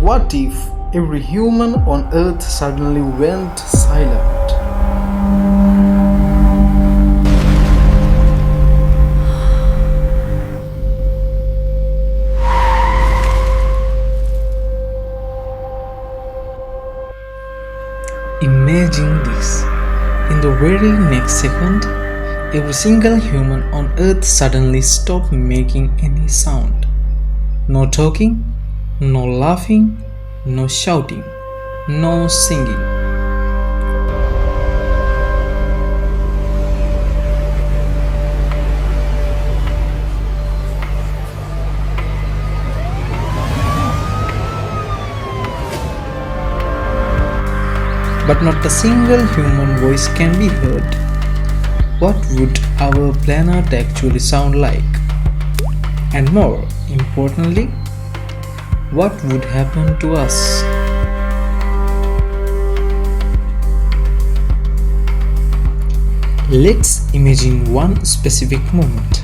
What if every human on earth suddenly went silent? Imagine this. In the very next second, every single human on earth suddenly stopped making any sound. No talking, no laughing, no shouting, no singing. But not a single human voice can be heard. What would our planet actually sound like? And more importantly, what would happen to us? Let's imagine one specific moment.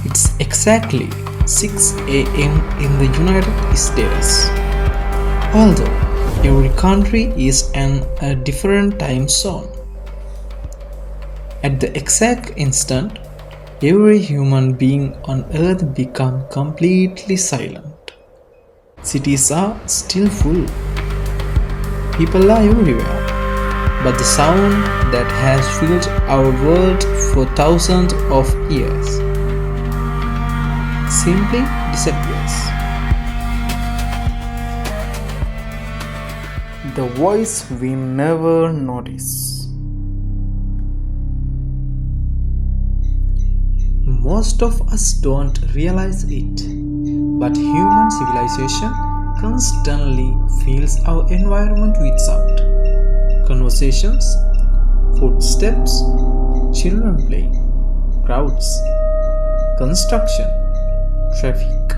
It's exactly 6 a.m. in the United States. Although every country is in a different time zone. At the exact instant, every human being on earth becomes completely silent. Cities are still full. People are everywhere. But the sound that has filled our world for thousands of years simply disappears. The voice we never notice. Most of us don't realize it, but human civilization constantly fills our environment with sound. Conversations, footsteps, children playing, crowds, construction, traffic.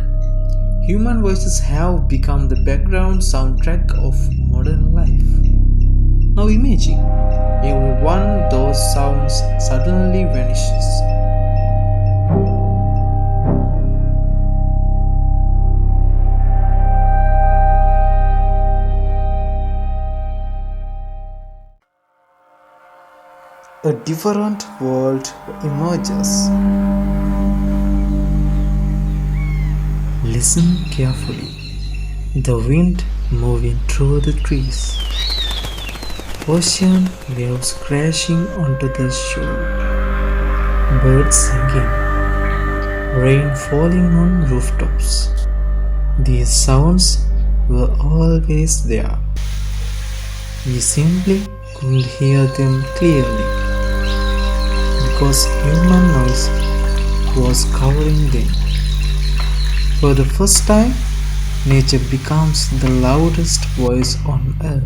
Human voices have become the background soundtrack of modern life. Now imagine every one those sounds suddenly vanishes. A different world emerges. Listen carefully. The wind moving through the trees. Ocean waves crashing onto the shore. Birds singing. Rain falling on rooftops. These sounds were always there. We simply couldn't hear them clearly because human noise was covering them. For the first time, nature becomes the loudest voice on earth.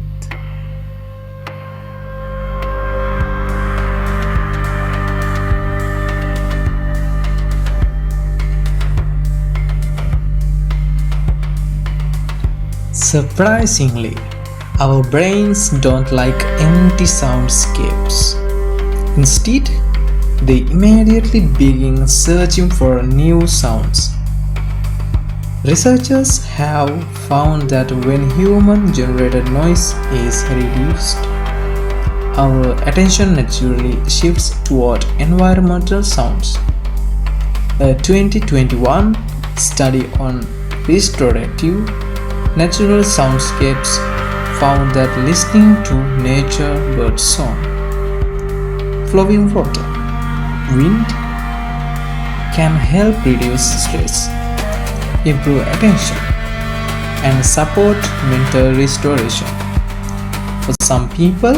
Surprisingly, our brains don't like empty soundscapes. Instead, they immediately begin searching for new sounds. Researchers have found that when human-generated noise is reduced, our attention naturally shifts toward environmental sounds. A 2021 study on restorative natural soundscapes found that listening to nature bird song, flowing water, wind can help reduce stress, improve attention, and support mental restoration. For some people,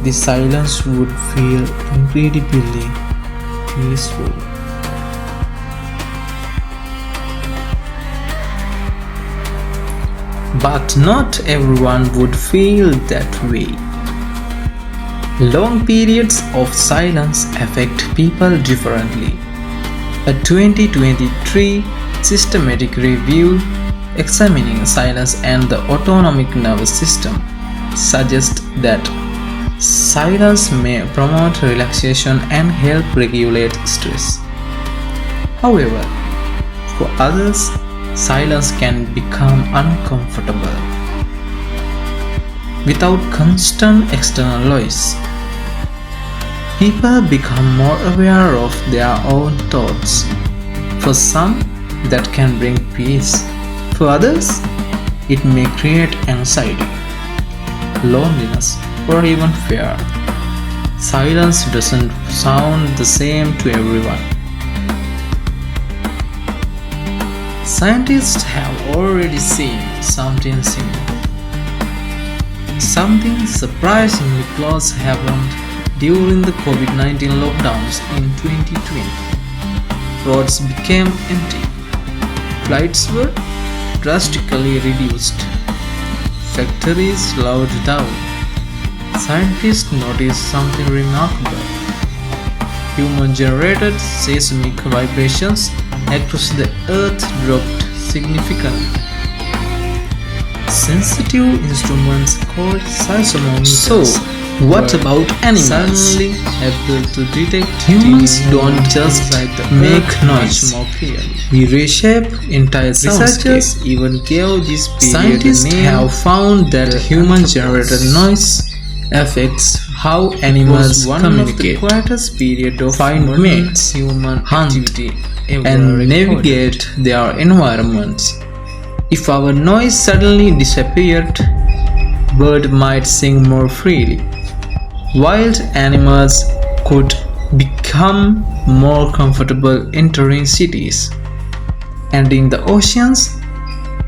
the silence would feel incredibly peaceful. But not everyone would feel that way. Long periods of silence affect people differently. A 2023 systematic review examining silence and the autonomic nervous system suggests that silence may promote relaxation and help regulate stress. However, for others, silence can become uncomfortable. Without constant external noise, people become more aware of their own thoughts. For some, that can bring peace. For others, it may create anxiety, loneliness, or even fear. Silence doesn't sound the same to everyone. Scientists have already seen something similar. Something surprisingly close happened during the COVID-19 lockdowns in 2020. Roads became empty. Flights were drastically reduced. Factories slowed down. Scientists noticed something remarkable. Human-generated seismic vibrations across the Earth dropped significantly. Sensitive instruments called seismometers What about animals? suddenly able to detect Humans teeny don't movements just inside the make Earth noise. much more clearly. We reshape entire Researchers soundscape. even gave this period Scientists the name have found that the human-generated Anthropause. noise affects how Was animals one communicate, of the quietest period of find modern mates, human hunt, activity ever and recorded. navigate their environments. If our noise suddenly disappeared, birds might sing more freely. Wild animals could become more comfortable entering cities. And in the oceans,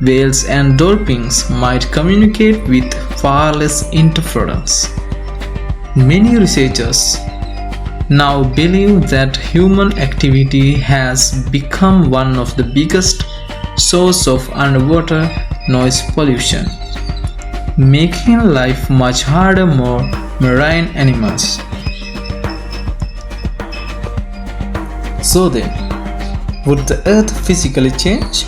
whales and dolphins might communicate with far less interference. Many researchers now believe that human activity has become one of the biggest sources of underwater noise pollution, making life much harder for marine animals. So then, would the Earth physically change?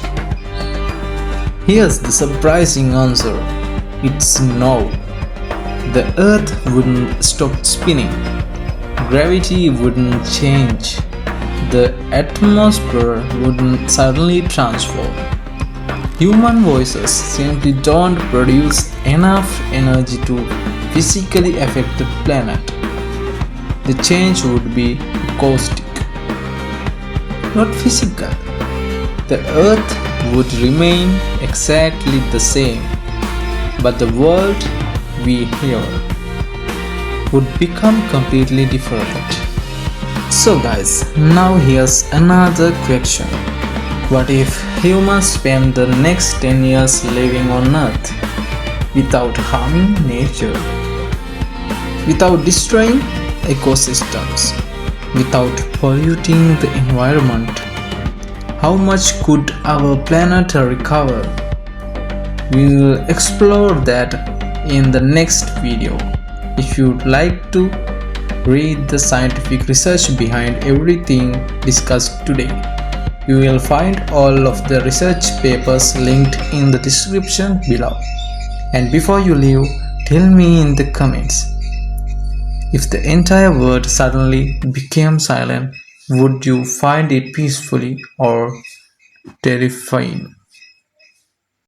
Here's the surprising answer. It's no. The Earth wouldn't stop spinning. Gravity wouldn't change. The atmosphere wouldn't suddenly transform. Human voices simply don't produce enough energy to physically affect the planet. The change would be acoustic, not physical. The Earth would remain exactly the same, but the world we hear would become completely different. So guys, now here's another question. What if humans spend the next 10 years living on Earth without harming nature, without destroying ecosystems, without polluting the environment? How much could our planet recover? We will explore that in the next video. If you'd like to read the scientific research behind everything discussed today, you will find all of the research papers linked in the description below. And before you leave, tell me in the comments, if the entire world suddenly became silent, would you find it peacefully or terrifying?